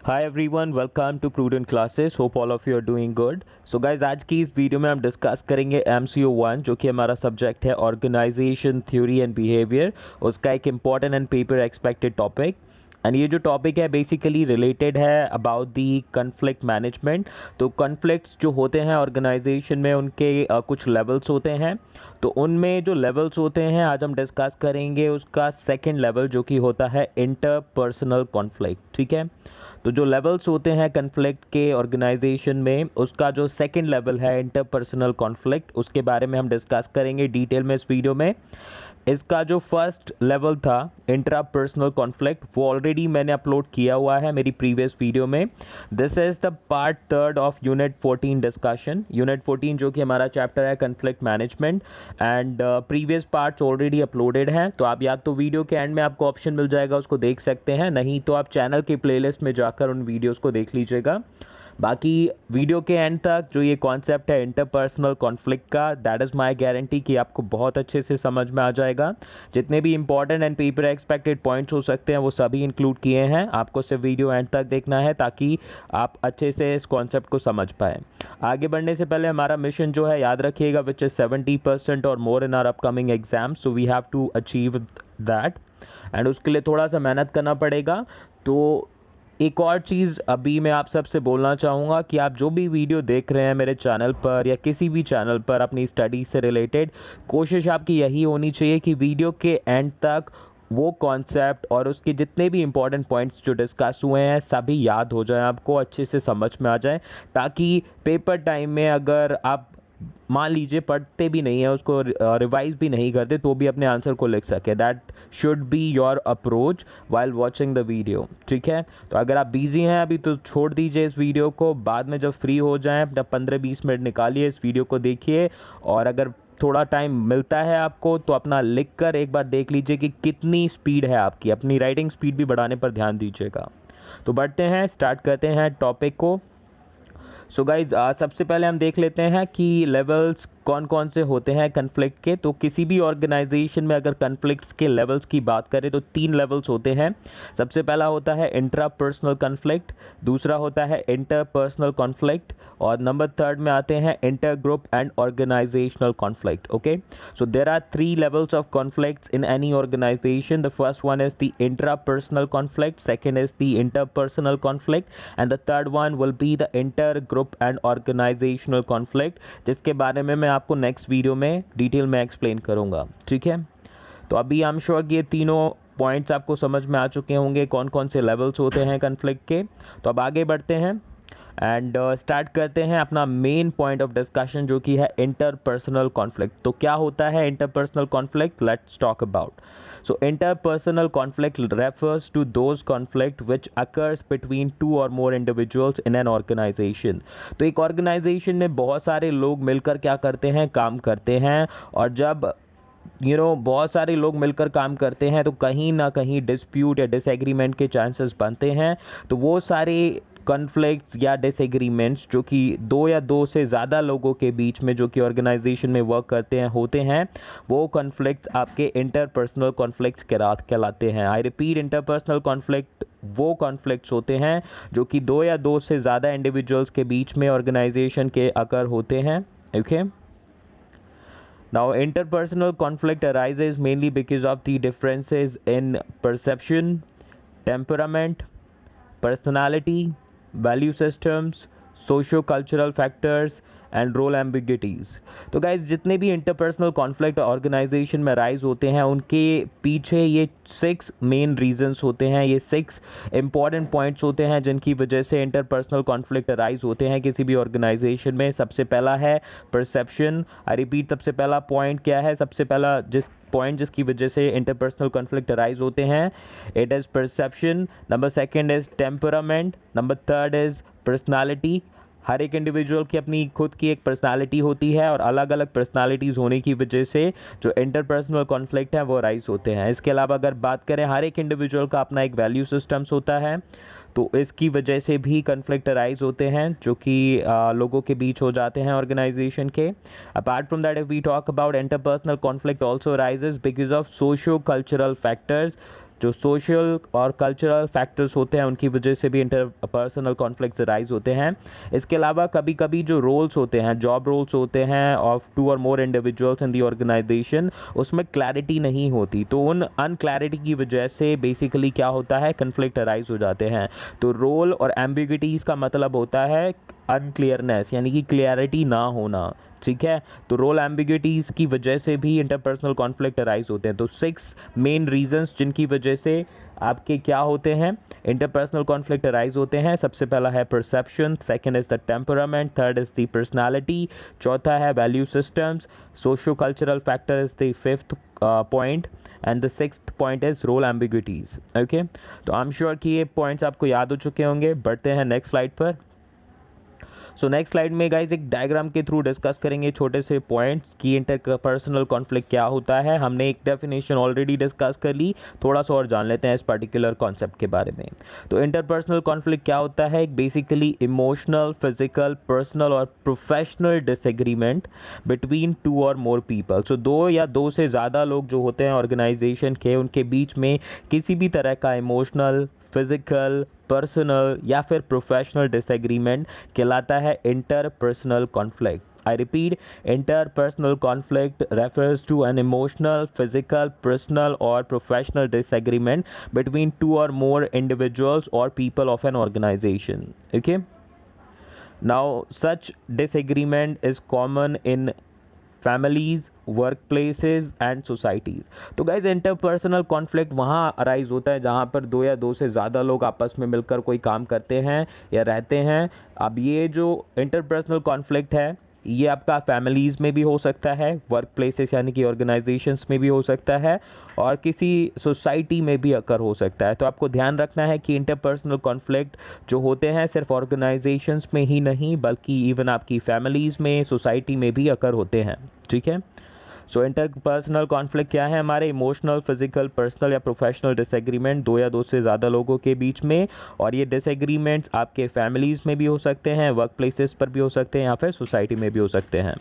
Hi everyone, welcome to prudent classes. Hope all of you are doing good. So guys, आज की इस video में हम discuss करेंगे MCO 1, जो कि हमारा सब्जेक्ट है ऑर्गेनाइजेशन थ्योरी एंड बिहेवियर। उसका एक important and paper expected topic. And ये जो टॉपिक है बेसिकली रिलेटेड है अबाउट दी कन्फ्लिक्ट मैनेजमेंट। तो कन्फ्लिक्ट्स जो होते हैं ऑर्गेनाइजेशन में, उनके कुछ लेवल्स होते हैं। तो उनमें जो लेवल्स होते हैं आज हम डिस्कस करेंगे उसका सेकंड लेवल, जो कि होता है इंटरपर्सनल कॉन्फ्लिक्ट। ठीक है, तो जो लेवल्स होते हैं कन्फ्लिक्ट के ऑर्गेनाइजेशन में, उसका जो सेकंड लेवल है इंटरपर्सनल कॉन्फ्लिक्ट, उसके बारे में हम डिस्कस करेंगे डिटेल में इस वीडियो में। इसका जो फर्स्ट लेवल था इंट्रापर्सनल कॉन्फ्लिक्ट, वो ऑलरेडी मैंने अपलोड किया हुआ है मेरी प्रीवियस वीडियो में। This is the part third of unit 14 discussion. Unit 14 जो कि हमारा चैप्टर है conflict management, and previous parts already uploaded हैं। तो आप या तो वीडियो के एंड में आपको ऑप्शन मिल जाएगा, उसको देख सकते हैं, नहीं तो आप चैनल के प्लेलिस्ट में जाकर उन वीडियोज़ को देख लीजिएगा। बाकी वीडियो के एंड तक जो ये कॉन्सेप्ट है इंटरपर्सनल कॉन्फ्लिक्ट का, दैट इज़ माय गारंटी कि आपको बहुत अच्छे से समझ में आ जाएगा। जितने भी important and paper expected points हो सकते हैं वो सभी इंक्लूड किए हैं। आपको सिर्फ वीडियो एंड तक देखना है ताकि आप अच्छे से इस कॉन्सेप्ट को समझ पाएँ। आगे बढ़ने से पहले हमारा मिशन जो है याद रखिएगा, विच इज़ 70% और more in our upcoming exam, so we have to achieve that. And उसके लिए थोड़ा सा मेहनत करना पड़ेगा। तो एक और चीज़ अभी मैं आप सबसे बोलना चाहूँगा कि आप जो भी वीडियो देख रहे हैं मेरे चैनल पर या किसी भी चैनल पर अपनी स्टडी से रिलेटेड, कोशिश आपकी यही होनी चाहिए कि वीडियो के एंड तक वो कॉन्सेप्ट और उसके जितने भी इम्पॉर्टेंट पॉइंट्स जो डिस्कस हुए हैं सभी याद हो जाएं, आपको अच्छे से समझ में आ जाए, ताकि पेपर टाइम में अगर आप मान लीजिए पढ़ते भी नहीं है, उसको रिवाइज भी नहीं करते, तो भी अपने आंसर को लिख सके। That should be your approach while watching the video. ठीक है, तो अगर आप बिजी हैं अभी तो छोड़ दीजिए इस वीडियो को, बाद में जब फ्री हो जाएं अपना 15-20 मिनट निकालिए, इस वीडियो को देखिए। और अगर थोड़ा टाइम मिलता है आपको तो अपना लिख कर एक बार देख लीजिए कि कितनी स्पीड है आपकी, अपनी राइटिंग स्पीड भी बढ़ाने पर ध्यान दीजिएगा। तो बढ़ते हैं, स्टार्ट करते हैं टॉपिक को। सो गाइज, सबसे पहले हम देख लेते हैं कि लेवल्स कौन कौन से होते हैं कन्फ्लिक्ट के। तो किसी भी ऑर्गेनाइजेशन में अगर कन्फ्लिक्ट्स के लेवल्स की बात करें तो 3 लेवल्स होते हैं। सबसे पहला होता है इंट्रापर्सनल कन्फ्लिक्ट, दूसरा होता है इंटरपर्सनल कॉन्फ्लिक्ट, और नंबर थर्ड में आते हैं inter group and organisational conflict. Okay, so there are 3 levels of conflicts in any organization. The first one is the intrapersonal conflict, second is the interpersonal conflict, and the third one will be the intergroup and organizational conflict, जिसके बारे में मैं आपको next video में detail में explain करूंगा। ठीक है, तो अभी आई एम श्योर कि ये तीनों पॉइंट्स आपको समझ में आ चुके होंगे कौन कौन से लेवल्स होते हैं कन्फ्लिक्ट के। तो अब आगे बढ़ते हैं एंड स्टार्ट करते हैं अपना मेन पॉइंट ऑफ डिस्कशन, जो कि है इंटरपर्सनल कॉन्फ्लिक्ट। तो क्या होता है interpersonal conflict? Let's talk about. So interpersonal conflict refers to those conflict which occurs between 2 or more individuals in an organization. तो एक ऑर्गेनाइजेशन में बहुत सारे लोग मिलकर क्या करते हैं, काम करते हैं। और जब बहुत सारे लोग मिलकर काम करते हैं तो कहीं ना कहीं डिस्प्यूट या डिसएग्रीमेंट के चांसेस बनते हैं। तो वो सारे कॉन्फ्लिक्ट्स या डिसएग्रीमेंट्स जो कि 2 या 2 से ज़्यादा लोगों के बीच में जो कि ऑर्गेनाइजेशन में वर्क करते हैं होते हैं, वो कॉन्फ्लिक्ट्स आपके इंटरपर्सनल कॉन्फ्लिक्ट्स कहलाते हैं। आई रिपीट, इंटरपर्सनल कॉन्फ्लिक्ट वो कॉन्फ्लिक्ट्स होते हैं जो कि 2 या 2 से ज़्यादा इंडिविजुअल्स के बीच में ऑर्गेनाइजेशन के अकर होते हैं। Okay, now interpersonal conflict arises mainly because of the differences in perception, temperament, personality, value systems, socio-cultural factors and role ambiguities. तो गाइज, जितने भी इंटरपर्सनल कॉन्फ्लिक्ट ऑर्गेनाइजेशन में राइज होते हैं उनके पीछे ये 6 मेन रीजंस होते हैं, ये 6 इंपॉर्टेंट पॉइंट्स होते हैं जिनकी वजह से इंटरपर्सनल कॉन्फ्लिक्ट राइज होते हैं किसी भी ऑर्गेनाइजेशन में। सबसे पहला है परसेप्शन। आई रिपीट, सबसे पहला पॉइंट क्या है? सबसे पहला जिसकी वजह से इंटरपर्सनल कॉन्फ्लिक्ट राइज होते हैं, it is perception. Number second is temperament. Number third is personality. हर एक इंडिविजुअल की अपनी खुद की एक पर्सनालिटी होती है और अलग अलग पर्सनालिटीज़ होने की वजह से जो इंटरपर्सनल कॉन्फ्लिक्ट है वो राइज होते हैं। इसके अलावा अगर बात करें, हर एक इंडिविजुअल का अपना एक वैल्यू सिस्टम्स होता है, तो इसकी वजह से भी कन्फ्लिक्ट राइज होते हैं जो कि लोगों के बीच हो जाते हैं ऑर्गेनाइजेशन के। Apart from that, if we talk about interpersonal conflict also raises because of socio cultural factors. जो सोशल और कल्चरल फैक्टर्स होते हैं उनकी वजह से भी इंटरपर्सनल कॉन्फ्लिक्ट्स राइज होते हैं। इसके अलावा कभी कभी जो रोल्स होते हैं, जॉब रोल्स होते हैं ऑफ 2 और मोर इंडिविजुअल्स इन दी ऑर्गेनाइजेशन, उसमें क्लैरिटी नहीं होती, तो उन अनक्लैरिटी की वजह से बेसिकली क्या होता है, कन्फ्लिक्ट अराइज हो जाते हैं। तो रोल और एम्बिग्विटीज़ का मतलब होता है अनक्लियरनेस, यानी कि क्लियरिटी ना होना, ठीक है। तो रोल एम्बिग्विटीज़ की वजह से भी इंटरपर्सनल कॉन्फ्लिक्ट अराइज होते हैं। तो 6 मेन रीजंस जिनकी वजह से आपके क्या होते हैं, इंटरपर्सनल कॉन्फ्लिक्ट अराइज होते हैं। सबसे पहला है perception, second is the temperament, third is the personality, चौथा है value systems, socio cultural factor is the fifth point, and the sixth point is role ambiguities. Okay, तो आई एम श्योर कि ये पॉइंट्स आपको याद हो चुके होंगे। बढ़ते हैं नेक्स्ट स्लाइड पर। सो नेक्स्ट स्लाइड में गाइज एक डायग्राम के थ्रू डिस्कस करेंगे छोटे से पॉइंट्स की इंटरपर्सनल कॉन्फ्लिक्ट क्या होता है। हमने एक डेफिनेशन ऑलरेडी डिस्कस कर ली, थोड़ा सा और जान लेते हैं इस पर्टिकुलर कॉन्सेप्ट के बारे में। तो इंटरपर्सनल कॉन्फ्लिक्ट क्या होता है, एक बेसिकली इमोशनल, फिजिकल, पर्सनल और प्रोफेशनल डिसएग्रीमेंट बिटवीन 2 और मोर पीपल। सो 2 या 2 से ज़्यादा लोग जो होते हैं ऑर्गेनाइजेशन के, उनके बीच में किसी भी तरह का इमोशनल, फिजिकल, पर्सनल या फिर प्रोफेशनल डिसएग्रीमेंट कहलाता है interpersonal conflict. I repeat, interpersonal conflict refers to an emotional, physical, personal or professional disagreement between 2 or more individuals or people of an organization. Okay? Now, such disagreement is common in families, work places and societies. तो guys interpersonal conflict वहाँ arise होता है जहाँ पर 2 या 2 से ज़्यादा लोग आपस में मिलकर कोई काम करते हैं या रहते हैं। अब ये जो इंटरपर्सनल कॉन्फ्लिक्ट है ये आपका फैमिलीज़ में भी हो सकता है, वर्क प्लेसेस यानी कि ऑर्गेनाइजेशंस में भी हो सकता है, और किसी सोसाइटी में भी अकर हो सकता है। तो आपको ध्यान रखना है कि इंटरपर्सनल कॉन्फ्लिक्ट जो होते हैं सिर्फ ऑर्गेनाइजेशंस में ही नहीं बल्कि इवन आपकी फैमिलीज़ में, सोसाइटी में भी अकर होते हैं, ठीक है। सो इंटरपर्सनल कॉन्फ्लिक्ट क्या है, हमारे इमोशनल, फिजिकल, पर्सनल या प्रोफेशनल डिसएग्रीमेंट 2 या 2 से ज़्यादा लोगों के बीच में, और ये डिसएग्रीमेंट्स आपके फैमिलीज़ में भी हो सकते हैं, वर्क प्लेसेस पर भी हो सकते हैं या फिर सोसाइटी में भी हो सकते हैं।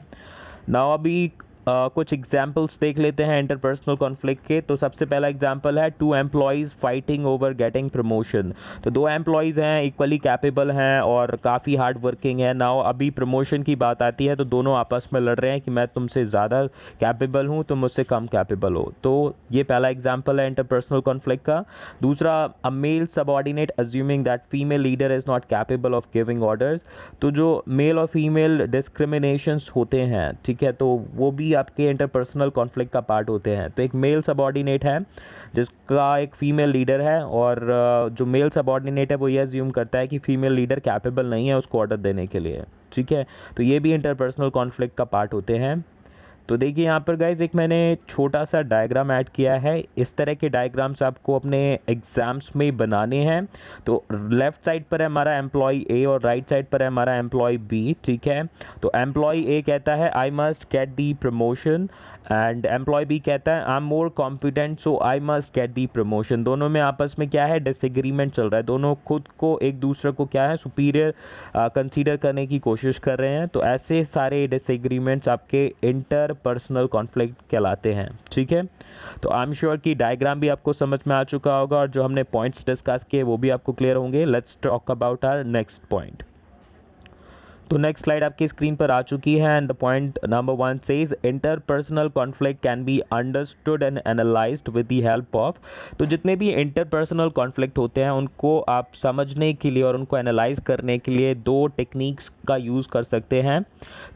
नाउ अभी कुछ एग्जाम्पल्स देख लेते हैं इंटरपर्सनल कॉन्फ्लिक्ट के। तो सबसे पहला एग्जाम्पल है 2 employees fighting over getting promotion. तो 2 एम्प्लॉयज़ हैं, इक्वली कैपेबल हैं और काफ़ी हार्ड वर्किंग है। नाउ अभी प्रमोशन की बात आती है तो दोनों आपस में लड़ रहे हैं कि मैं तुमसे ज़्यादा कैपेबल हूँ, तुम मुझसे कम कैपेबल हो। तो ये पहला एग्जाम्पल है इंटरपर्सनल कॉन्फ्लिक्ट का। दूसरा, a male subordinate assuming that female leader is not capable of giving orders. तो जो मेल और फीमेल डिस्क्रिमिनेशंस होते हैं, ठीक है, तो वो भी आपके इंटरपर्सनल कॉन्फ्लिक्ट का पार्ट होते हैं। तो एक मेल सबऑर्डिनेट है जिसका एक फीमेल लीडर है, और जो मेल सबऑर्डिनेट है वो ये अज्यूम करता है कि फीमेल लीडर कैपेबल नहीं है उसको ऑर्डर देने के लिए, ठीक है। तो ये भी इंटरपर्सनल कॉन्फ्लिक्ट का पार्ट होते हैं। तो देखिए यहाँ पर गाइज एक मैंने छोटा सा डायग्राम ऐड किया है। इस तरह के डायग्राम्स आपको अपने एग्जाम्स में बनाने हैं। तो लेफ्ट साइड पर है हमारा एम्प्लॉय ए और राइट साइड पर है हमारा एम्प्लॉय बी, ठीक है। तो एम्प्लॉय ए कहता है I must get the promotion, and employee B कहता है I am more competent so I must get the promotion. दोनों में आपस में क्या है, डिसएग्रीमेंट चल रहा है। दोनों खुद को एक दूसरे को क्या है, सुपीरियर कंसीडर करने की कोशिश कर रहे हैं। तो ऐसे सारे डिसएग्रीमेंट्स आपके इंटरपर्सनल कॉन्फ्लिक्ट कहलाते हैं, ठीक है। तो आई एम श्योर कि डायग्राम भी आपको समझ में आ चुका होगा और जो हमने पॉइंट्स डिस्कस किए वो भी आपको क्लियर होंगे। Let's talk about our next point. तो नेक्स्ट स्लाइड आपकी स्क्रीन पर आ चुकी है and the point number 1 says interpersonal conflict can be understood and analysed with the help of. तो जितने भी इंटरपर्सनल कॉन्फ्लिक्ट होते हैं उनको आप समझने के लिए और उनको एनालाइज करने के लिए 2 टेक्निक्स का यूज़ कर सकते हैं।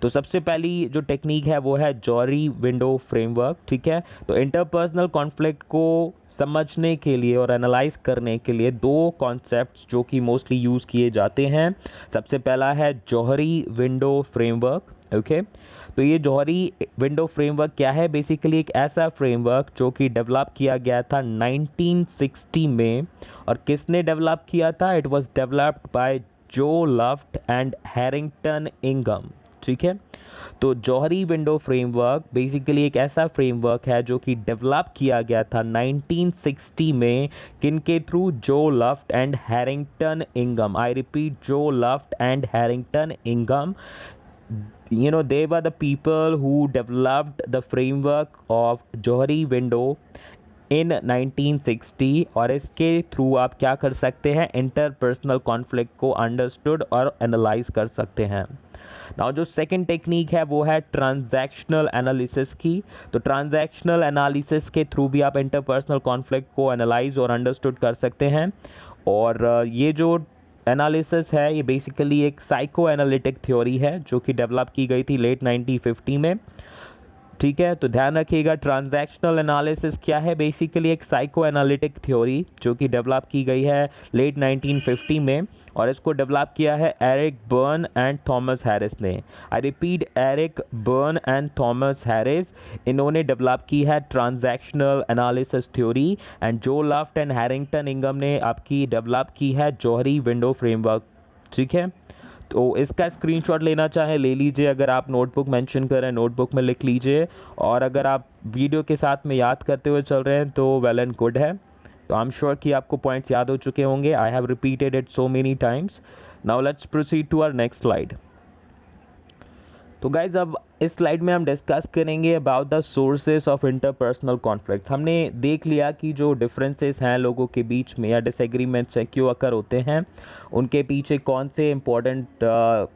तो सबसे पहली जो टेक्निक है वो है जॉरी विंडो फ्रेमवर्क, ठीक है। तो इंटरपर्सनल कॉन्फ्लिक्ट को समझने के लिए और एनालाइज करने के लिए 2 कॉन्सेप्ट्स जो कि मोस्टली यूज़ किए जाते हैं। सबसे पहला है जौहरी विंडो फ्रेमवर्क, ओके। तो ये जौहरी विंडो फ्रेमवर्क क्या है, बेसिकली एक ऐसा फ्रेमवर्क जो कि डेवलप किया गया था 1960 में। और किसने डेवलप किया था, इट वाज डेवलप्ड बाय जो लफ्ट एंड हैरिंगटन इंगम, ठीक है। तो जौहरी विंडो फ्रेमवर्क बेसिकली एक ऐसा फ्रेमवर्क है जो कि डेवलप किया गया था 1960 में, किनके through, Joe Luft and Harrington इंगम। I repeat, Joe Luft and Harrington इंगम. You know, they were the people who developed the framework of Johari window इन 1960 और इसके थ्रू आप क्या कर सकते हैं, इंटरपर्सनल कॉन्फ्लिक्ट को अंडरस्टूड और एनालाइज कर सकते हैं। नाउ जो सेकंड टेक्निक है वो है ट्रांजैक्शनल एनालिसिस की। तो ट्रांजैक्शनल एनालिसिस के थ्रू भी आप इंटरपर्सनल कॉन्फ्लिक्ट को एनालाइज और अंडरस्टूड कर सकते हैं। और ये जो एनालिसिस है ये बेसिकली एक साइको एनालिटिक थ्योरी है जो कि डेवलप की गई थी लेट 1950 में। ठीक है, तो ध्यान रखिएगा ट्रांजैक्शनल एनालिसिस क्या है, बेसिकली एक साइको एनालिटिक थ्योरी जो कि डेवलप की गई है लेट 1950 में, और इसको डेवलप किया है Eric Berne and Thomas Harris ने। I repeat, Eric Berne and Thomas Harris, इन्होंने डेवलप की है ट्रांजैक्शनल एनालिसिस थ्योरी, एंड जो लफ्ट एंड हैरिंगटन इंगम ने आपकी डेवलप की है जोहरी विंडो फ्रेमवर्क। ठीक है, तो इसका स्क्रीनशॉट लेना चाहे ले लीजिए, अगर आप नोटबुक मेंशन करें नोटबुक में लिख लीजिए, और अगर आप वीडियो के साथ में याद करते हुए चल रहे हैं तो वेल एंड गुड है। तो आई एम श्योर कि आपको पॉइंट्स याद हो चुके होंगे। I have repeated it so many times. Now let's proceed to our next slide. तो गाइज अब इस स्लाइड में हम डिस्कस करेंगे about the sources of interpersonal conflict. हमने देख लिया कि जो डिफरेंसेस हैं लोगों के बीच में या डिसएग्रीमेंट्स हैं क्यों अकर होते हैं, उनके पीछे कौन से इंपॉर्टेंट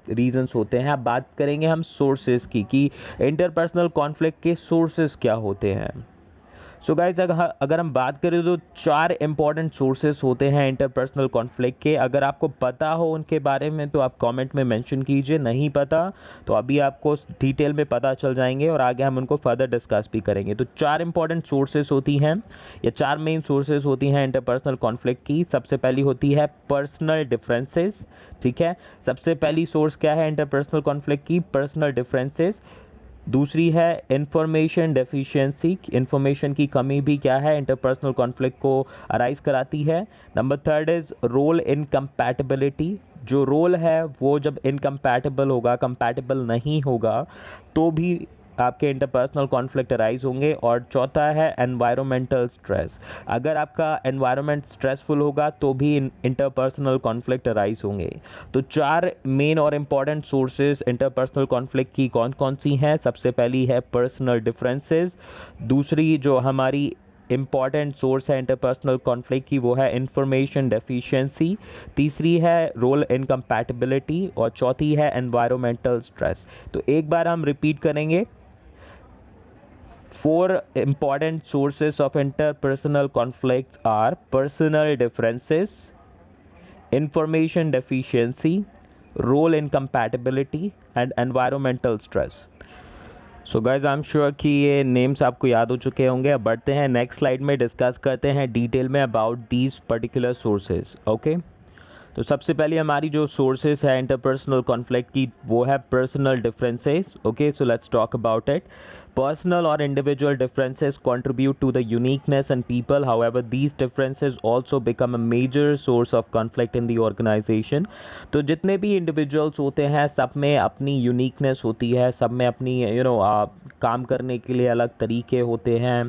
रीजंस होते हैं। अब बात करेंगे हम सोर्सेस की कि इंटरपर्सनल कॉन्फ्लिक्ट के सोर्सेस क्या होते हैं। सो गाइज अगर हम बात करें तो 4 इंपॉर्टेंट सोर्सेस होते हैं इंटरपर्सनल कॉन्फ्लिक्ट के। अगर आपको पता हो उनके बारे में तो आप कमेंट में मेंशन कीजिए, नहीं पता तो अभी आपको डिटेल में पता चल जाएंगे और आगे हम उनको फर्दर डिस्कस भी करेंगे। तो 4 इंपॉर्टेंट सोर्सेस होती हैं या 4 मेन सोर्सेस होती हैं इंटरपर्सनल कॉन्फ्लिक्ट की। सबसे पहली होती है पर्सनल डिफरेंसेस। ठीक है, सबसे पहली सोर्स क्या है इंटरपर्सनल कॉन्फ्लिक्ट की, पर्सनल डिफरेंसेस। दूसरी है इंफॉर्मेशन डेफिशिएंसी, इंफॉर्मेशन की कमी भी क्या है इंटरपर्सनल कॉन्फ्लिक्ट को अराइज कराती है। नंबर 3 इज़ रोल इनकम्पैटिबिलिटी, जो रोल है वो जब इनकम्पैटिबल होगा, कंपैटिबल नहीं होगा तो भी आपके इंटरपर्सनल कॉन्फ्लिक्ट अराइज होंगे। और चौथा है एनवायरमेंटल स्ट्रेस, अगर आपका एनवायरनमेंट स्ट्रेसफुल होगा तो भी इंटरपर्सनल कॉन्फ्लिक्ट अराइज होंगे। तो 4 मेन और इम्पॉर्टेंट सोर्सेज इंटरपर्सनल कॉन्फ्लिक्ट की कौन कौन सी हैं। सबसे पहली है पर्सनल डिफरेंसेस, दूसरी जो हमारी इंपॉर्टेंट सोर्स है इंटरपर्सनल कॉन्फ्लिक्ट की वो है इंफॉर्मेशन डेफिशिएंसी, तीसरी है रोल इनकम्पैटिबिलिटी और चौथी है एनवायरमेंटल स्ट्रेस। तो एक बार हम रिपीट करेंगे, 4 important sources of interpersonal conflicts are personal differences, information deficiency, role incompatibility and environmental stress. So guys I am sure कि ये नेम्स आपको याद हो चुके होंगे। अब बढ़ते हैं नेक्स्ट स्लाइड में, डिस्कस करते हैं डिटेल में about these particular sources. Okay, तो सबसे पहले हमारी जो सोर्सेस है इंटरपर्सनल कॉन्फ्लिक्ट की वो है personal differences. Okay, so let's talk about it. Personal or individual differences contribute to the uniqueness in people. However, these differences also become a major source of conflict in the organization. तो जितने भी individuals होते हैं सब में अपनी uniqueness होती है, सब में अपनी काम करने के लिए अलग तरीके होते हैं,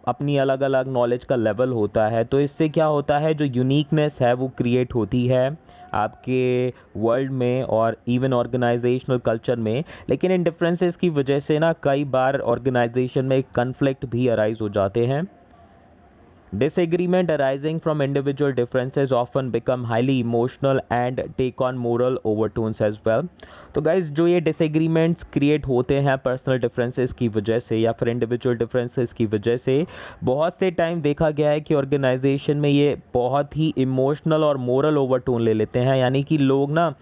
अपनी अलग अलग नॉलेज का लेवल होता है। तो इससे क्या होता है, जो यूनिकनेस है वो क्रिएट होती है आपके वर्ल्ड में और इवन ऑर्गेनाइजेशनल कल्चर में। लेकिन इन डिफरेंसेस की वजह से ना कई बार ऑर्गेनाइजेशन में कन्फ्लिक्ट भी अराइज हो जाते हैं। Disagreement arising from individual differences often become highly emotional and take on moral overtones as well. तो गाइज जो ये डिसएग्रीमेंट्स क्रिएट होते हैं पर्सनल डिफरेंसेस की वजह से या फिर इंडिविजुअल डिफरेंसेस की वजह से, बहुत से टाइम देखा गया है कि ऑर्गेनाइजेशन में ये बहुत ही इमोशनल और मोरल ओवरटोन ले लेते हैं। यानी कि लोग ना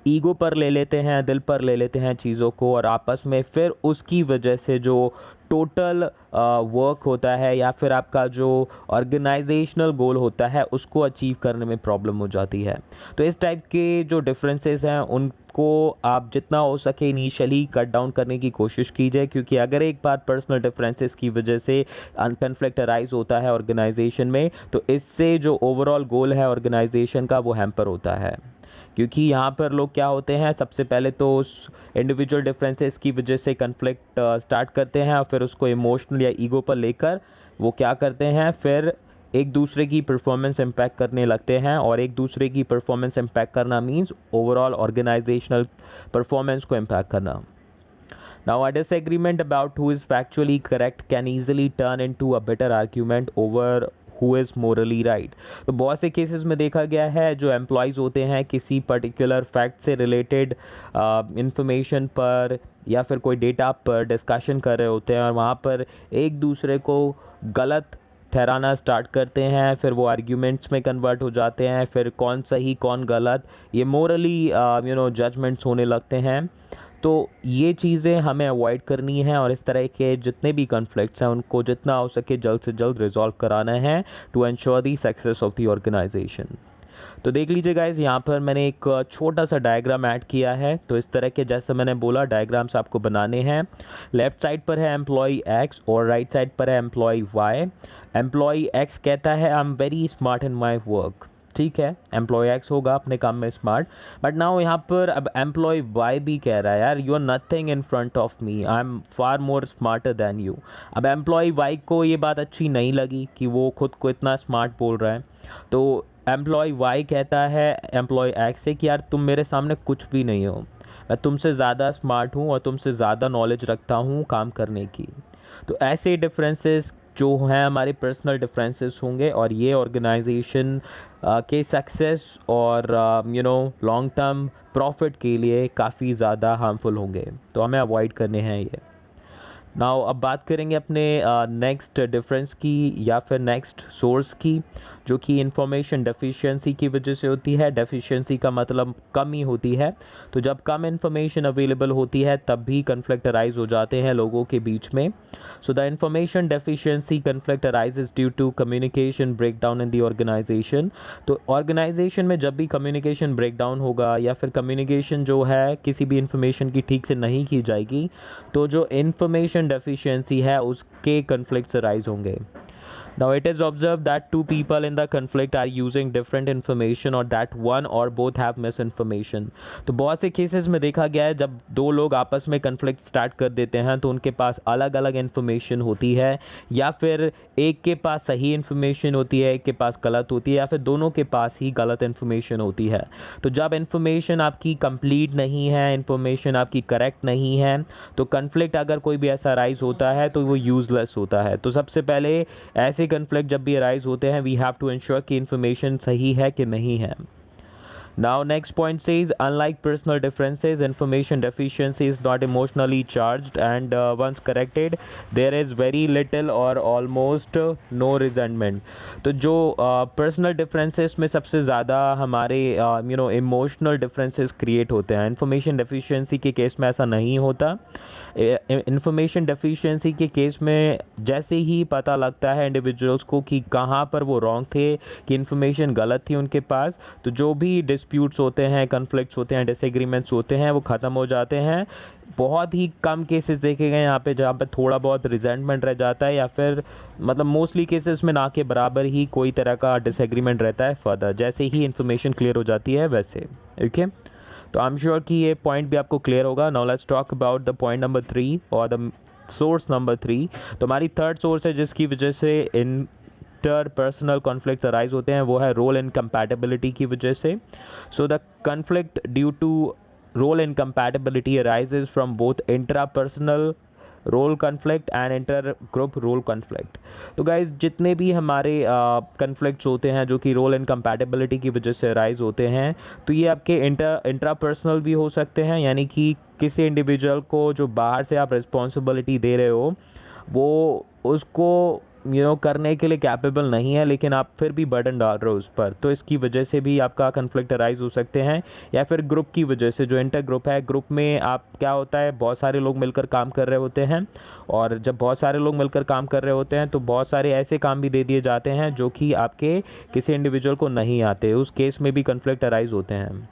ईगो पर ले लेते हैं, दिल पर ले लेते हैं चीज़ों को, और आपस में फिर उसकी वजह से जो टोटल वर्क होता है या फिर आपका जो ऑर्गेनाइजेशनल गोल होता है उसको अचीव करने में प्रॉब्लम हो जाती है। तो इस टाइप के जो डिफरेंसेस हैं उनको आप जितना हो सके इनिशियली कट डाउन करने की कोशिश कीजिए, क्योंकि अगर एक बार पर्सनल डिफरेंसेस की वजह से कन्फ्लिक्ट अराइज होता है ऑर्गेनाइजेशन में तो इससे जो ओवरऑल गोल है ऑर्गेनाइजेशन का वो हैम्पर होता है। क्योंकि यहाँ पर लोग क्या होते हैं, सबसे पहले तो उस इंडिविजुअल डिफरेंसेस की वजह से कन्फ्लिक्ट स्टार्ट करते हैं और फिर उसको इमोशनल या ईगो पर लेकर वो क्या करते हैं, फिर एक दूसरे की परफॉर्मेंस इम्पैक्ट करने लगते हैं। और एक दूसरे की परफॉर्मेंस इम्पैक्ट करना मीन्स ओवरऑल ऑर्गेनाइजेशनल परफॉर्मेंस को इम्पैक्ट करना। Now, a disagreement about who is factually correct can easily turn into a bitter argument over who is Morli right. तो बहुत से केसेस में देखा गया है जो एम्प्लॉयज़ होते हैं किसी पर्टिकुलर फैक्ट से रिलेटेड इंफॉर्मेशन पर या फिर कोई डेटा पर डिस्कशन कर रहे होते हैं और वहाँ पर एक दूसरे को गलत ठहराना स्टार्ट करते हैं, फिर वो आर्ग्यूमेंट्स में कन्वर्ट हो जाते हैं, फिर कौन सही कौन गलत ये मोरली जजमेंट्स होने लगते हैं। तो ये चीज़ें हमें अवॉइड करनी है और इस तरह के जितने भी कॉन्फ्लिक्ट्स हैं उनको जितना हो सके जल्द से जल्द रिजॉल्व कराना है to ensure the success of the organisation. तो देख लीजिए गाइज, यहाँ पर मैंने एक छोटा सा डायग्राम ऐड किया है। तो इस तरह के जैसे मैंने बोला डायग्राम्स आपको बनाने हैं। लेफ्ट साइड पर है एम्प्लॉय एक्स और राइट साइड पर है एम्प्लॉय वाई। एम्प्लॉय एक्स कहता है I am very smart in my work, ठीक है, एम्प्लॉय एक्स होगा अपने काम में स्मार्ट। बट नाउ यहाँ पर अब एम्प्लॉय वाई भी कह रहा है यार you are nothing in front of me, I am far more smarter than you. अब एम्प्लॉय वाई को ये बात अच्छी नहीं लगी कि वो खुद को इतना स्मार्ट बोल रहा है। तो एम्प्लॉय वाई कहता है एम्प्लॉय एक्स से कि यार तुम मेरे सामने कुछ भी नहीं हो, मैं तुमसे ज़्यादा स्मार्ट हूँ और तुमसे ज़्यादा नॉलेज रखता हूँ काम करने की। तो ऐसे डिफरेंसेस जो हैं हमारे पर्सनल डिफरेंसेस होंगे और ये ऑर्गेनाइजेशन के सक्सेस और लॉन्ग टर्म प्रॉफिट के लिए काफ़ी ज़्यादा हार्मफुल होंगे, तो हमें अवॉइड करने हैं ये। नाउ अब बात करेंगे अपने नेक्स्ट डिफरेंस की या फिर नेक्स्ट सोर्स की, जो कि इंफॉर्मेशन डेफिशिएंसी की वजह से होती है। डेफिशिएंसी का मतलब कमी होती है। तो जब कम इंफॉर्मेशन अवेलेबल होती है तब भी कन्फ्लिक्ट अराइज हो जाते हैं लोगों के बीच में। So the information deficiency conflict arises due to communication breakdown in the organisation. तो ऑर्गेनाइजेशन में जब भी कम्युनिकेशन ब्रेकडाउन होगा या फिर कम्युनिकेशन जो है किसी भी इंफॉर्मेशन की ठीक से नहीं की जाएगी, तो जो इंफॉर्मेशन डेफिशिएंसी है उसके कन्फ्लिक्ट्स अराइज होंगे। Now it is observed that two people in the conflict are using different information or that one or both have misinformation। तो बहुत से केसेस में देखा गया है जब दो लोग आपस में conflict स्टार्ट कर देते हैं तो उनके पास अलग अलग इन्फॉर्मेशन होती है या फिर एक के पास सही इन्फॉर्मेशन होती है एक के पास गलत होती है या फिर दोनों के पास ही गलत इन्फॉर्मेशन होती है। तो जब इन्फॉर्मेशन आपकी कंप्लीट नहीं है, इन्फॉर्मेशन आपकी करेक्ट नहीं है, तो कन्फ्लिक्ट अगर कोई भी ऐसा राइज होता है तो वो यूजलेस होता है। तो सबसे पहले ऐसे कन्फ्लिक्ट जब भी अराइज होते हैं वी हैव टू इंश्योर कि इन्फॉर्मेशन सही है कि नहीं है। Now next point says unlike personal differences, information deficiency is not emotionally charged and once corrected there is very little or almost no resentment। तो जो personal differences में सबसे ज़्यादा हमारे इमोशनल डिफरेंसेस क्रिएट होते हैं, इंफॉर्मेशन डेफिशिएंसी के case में ऐसा नहीं होता। इंफॉर्मेशन डेफिशिएंसी के केस में जैसे ही पता लगता है इंडिविजुअल्स को कि कहाँ पर वो रॉन्ग थे, कि इंफॉर्मेशन गलत थी उनके पास, तो जो भी डिस्प्यूट्स होते हैं, कन्फ्लिक्ट्स होते हैं, डिसएग्रीमेंट्स होते हैं वो ख़त्म हो जाते हैं। बहुत ही कम केसेस देखे गए यहाँ पे जहाँ पे थोड़ा बहुत रिजेंटमेंट रह जाता है या फिर मतलब मोस्टली केसेस में ना के बराबर ही कोई तरह का डिसएग्रीमेंट रहता है फर्दर, जैसे ही इंफॉर्मेशन क्लियर हो जाती है वैसे। ओके, तो आई एम श्योर कि ये पॉइंट भी आपको क्लियर होगा। Now let's talk about the point number 3 और द सोर्स नंबर 3। तो हमारी थर्ड सोर्स है जिसकी वजह से इंटरपर्सनल कॉन्फ्लिक्ट्स अराइज होते हैं, वो है रोल इनकम्पैटिबिलिटी की वजह से। So the conflict due to role incompatibility arises from both intrapersonal role conflict and inter group role conflict. तो गाइज जितने भी हमारे कन्फ्लिक्ट्स होते हैं जो कि रोल इनकम्पैटिबिलिटी की वजह से राइज होते हैं, तो ये आपके इंट्रापर्सनल भी हो सकते हैं, यानी कि किसी इंडिविजुअल को जो बाहर से आप रिस्पॉन्सिबिलिटी दे रहे हो वो उसको करने के लिए कैपेबल नहीं है लेकिन आप फिर भी बर्डन डाल रहे हो उस पर, तो इसकी वजह से भी आपका कन्फ्लिक्ट अराइज हो सकते हैं। या फिर ग्रुप की वजह से, जो इंटर ग्रुप है, ग्रुप में आप क्या होता है बहुत सारे लोग मिलकर काम कर रहे होते हैं और जब बहुत सारे लोग मिलकर काम कर रहे होते हैं तो बहुत सारे ऐसे काम भी दे दिए जाते हैं जो कि आपके किसी इंडिविजुअल को नहीं आते, उस केस में भी कन्फ्लिक्ट अराइज होते हैं।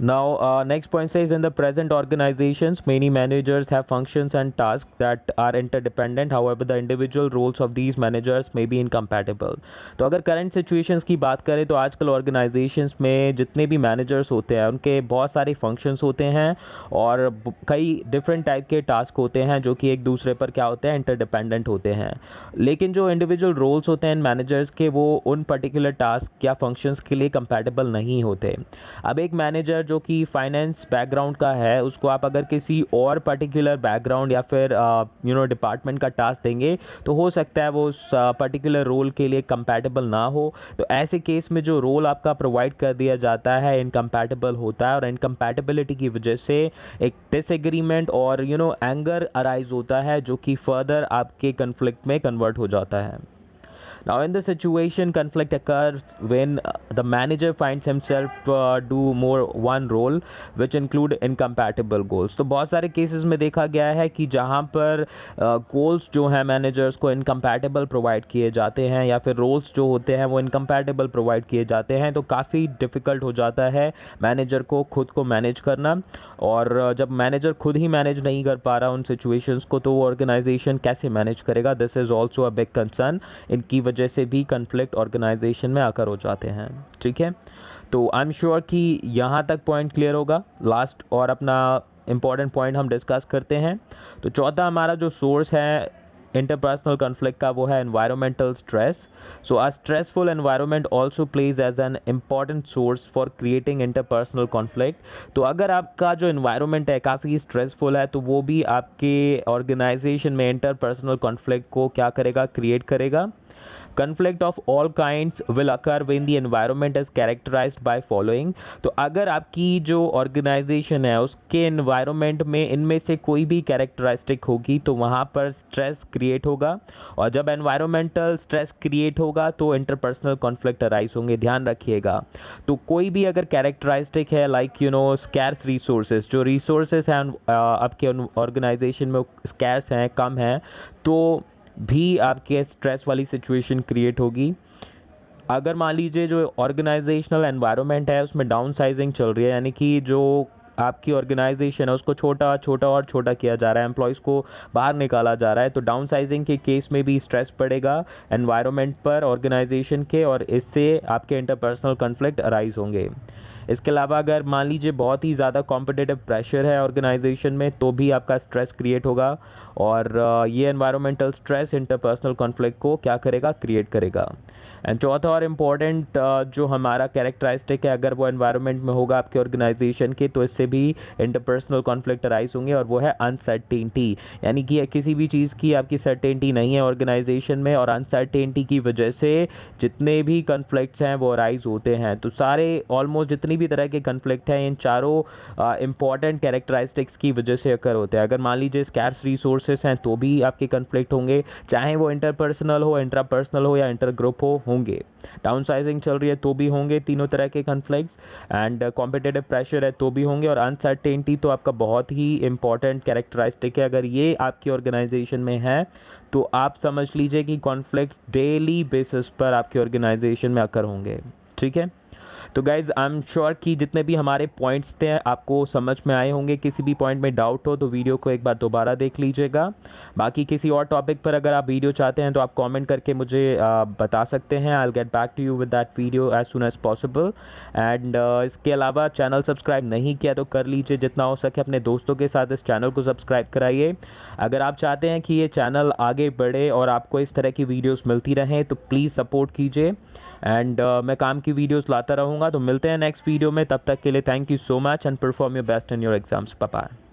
Now, next point says in the present organizations, many managers have functions and tasks that are interdependent. However, the individual roles of these managers may be incompatible। तो अगर current situations की बात करें तो आजकल organizations में जितने भी managers होते हैं उनके बहुत सारे functions होते हैं और कई different type के task होते हैं जो कि एक दूसरे पर क्या होते हैं interdependent होते हैं। लेकिन जो individual roles होते हैं managers के वो उन particular task या functions के लिए compatible नहीं होते। अब एक manager जो कि फाइनेंस बैकग्राउंड का है उसको आप अगर किसी और पर्टिकुलर बैकग्राउंड या फिर डिपार्टमेंट का टास्क देंगे तो हो सकता है वो उस पर्टिकुलर रोल के लिए कंपैटिबल ना हो। तो ऐसे केस में जो रोल आपका प्रोवाइड कर दिया जाता है इनकम्पैटिबल होता है और इनकम्पैटिबिलिटी की वजह से एक डिसएग्रीमेंट और एंगर अराइज होता है जो कि फर्दर आपके कन्फ्लिक्ट में कन्वर्ट हो जाता है। Now, in this situation, conflict occurs when the manager finds himself do more one role, which include incompatible goals. तो बहुत सारे केसेस में देखा गया है कि जहाँ पर गोल्स जो हैं मैनेजर्स को इनकम्पैटिबल प्रोवाइड किए जाते हैं या फिर रोल्स जो होते हैं वो इनकम्पैटिबल प्रोवाइड किए जाते हैं, तो काफ़ी डिफ़िकल्ट हो जाता है मैनेजर को खुद को मैनेज करना। और जब मैनेजर खुद ही मैनेज नहीं कर पा रहा उन सिचुएशंस को, तो वो ऑर्गेनाइजेशन कैसे मैनेज करेगा? This is also a big concern. इनकी वजह से भी कन्फ्लिक्ट ऑर्गेनाइजेशन में आकर हो जाते हैं। ठीक है, तो आई एम श्योर कि यहाँ तक पॉइंट क्लियर होगा। लास्ट और अपना इम्पॉर्टेंट पॉइंट हम डिस्कस करते हैं। तो चौथा हमारा जो सोर्स है इंटरपर्सनल कन्फ्लिक्ट का वो है environmental stress. So a stressful environment also plays as an important source for creating interpersonal conflict. तो अगर आपका जो एनवायरनमेंट है काफ़ी स्ट्रेसफुल है तो वो भी आपके ऑर्गेनाइजेशन में इंटरपर्सनल कॉन्फ्लिक्ट को क्या करेगा? क्रिएट करेगा। Conflict of all kinds will occur when the environment is characterized by following। तो अगर आपकी जो ऑर्गेनाइजेशन है उसके एनवायरनमेंट में इनमें से कोई भी कैरेक्टरिस्टिक होगी तो वहाँ पर स्ट्रेस क्रिएट होगा, और जब एनवायरमेंटल स्ट्रेस क्रिएट होगा तो इंटरपर्सनल कॉन्फ्लिक्ट अराइज होंगे। ध्यान रखिएगा। तो कोई भी अगर कैरेक्टरिस्टिक है लाइक स्कैर्स रिसोर्सेज, जो रिसोर्सेज हैं आपके ऑर्गेनाइजेशन में स्कैर्स हैं, कम हैं, तो भी आपके स्ट्रेस वाली सिचुएशन क्रिएट होगी। अगर मान लीजिए जो ऑर्गेनाइजेशनल एनवायरनमेंट है उसमें डाउन साइजिंग चल रही है, यानी कि जो आपकी ऑर्गेनाइजेशन है उसको छोटा छोटा और छोटा किया जा रहा है, एम्प्लॉयज़ को बाहर निकाला जा रहा है, तो डाउन साइजिंग के केस में भी स्ट्रेस पड़ेगा एनवायरनमेंट पर ऑर्गेनाइजेशन के, और इससे आपके इंटरपर्सनल कॉन्फ्लिक्ट अराइज होंगे। इसके अलावा अगर मान लीजिए बहुत ही ज़्यादा कॉम्पिटिटिव प्रेशर है ऑर्गेनाइजेशन में तो भी आपका स्ट्रेस क्रिएट होगा, और ये एनवायरमेंटल स्ट्रेस इंटरपर्सनल कॉन्फ्लिक्ट को क्या करेगा? क्रिएट करेगा। एंड चौथा और इम्पॉर्टेंट जो हमारा कैरेक्टरिस्टिक है, अगर वो एनवायरनमेंट में होगा आपके ऑर्गेनाइजेशन के, तो इससे भी इंटरपर्सनल कॉन्फ्लिक्ट अराइज होंगे, और वो है अनसर्टेनिटी। यानी कि किसी भी चीज़ की आपकी सर्टेनिटी नहीं है ऑर्गेनाइजेशन में, और अनसर्टेनिटी की वजह से जितने भी कॉन्फ्लिक्ट्स हैं वो अराइज होते हैं। तो सारे ऑलमोस्ट जितनी भी तरह के कॉन्फ्लिक्ट हैं इन चारों इंपॉर्टेंट कैरेक्टरिस्टिक्स की वजह से अकर होते हैं। अगर मान लीजिए स्कैर्स रिसोर्सेज हैं तो भी आपके कॉन्फ्लिक्ट होंगे, चाहे वो इंटरपर्सनल हो, इंट्रापर्सनल हो या इंटर ग्रुप होंगे। डाउन साइजिंग चल रही है तो भी होंगे तीनों तरह के कॉन्फ्लिक्ट्स, एंड कॉम्पिटिटिव प्रेशर है तो भी होंगे, और अनसर्टेनिटी तो आपका बहुत ही इंपॉर्टेंट कैरेक्टरिस्टिक है। अगर ये आपकी ऑर्गेनाइजेशन में है तो आप समझ लीजिए कि कॉन्फ्लिक्ट डेली बेसिस पर आपकी ऑर्गेनाइजेशन में अकर होंगे। ठीक है, तो गाइज़ आई एम श्योर कि जितने भी हमारे पॉइंट्स थे आपको समझ में आए होंगे। किसी भी पॉइंट में डाउट हो तो वीडियो को एक बार दोबारा देख लीजिएगा। बाकी किसी और टॉपिक पर अगर आप वीडियो चाहते हैं तो आप कमेंट करके मुझे बता सकते हैं। I will get back to you with that video as soon as possible. And इसके अलावा चैनल सब्सक्राइब नहीं किया तो कर लीजिए, जितना हो सके अपने दोस्तों के साथ इस चैनल को सब्सक्राइब कराइए। अगर आप चाहते हैं कि ये चैनल आगे बढ़े और आपको इस तरह की वीडियोज़ मिलती रहें तो प्लीज़ सपोर्ट कीजिए, एंड मैं काम की वीडियोस लाता रहूँगा। तो मिलते हैं नेक्स्ट वीडियो में, तब तक के लिए thank you so much and perform your best in your exams. Bye bye.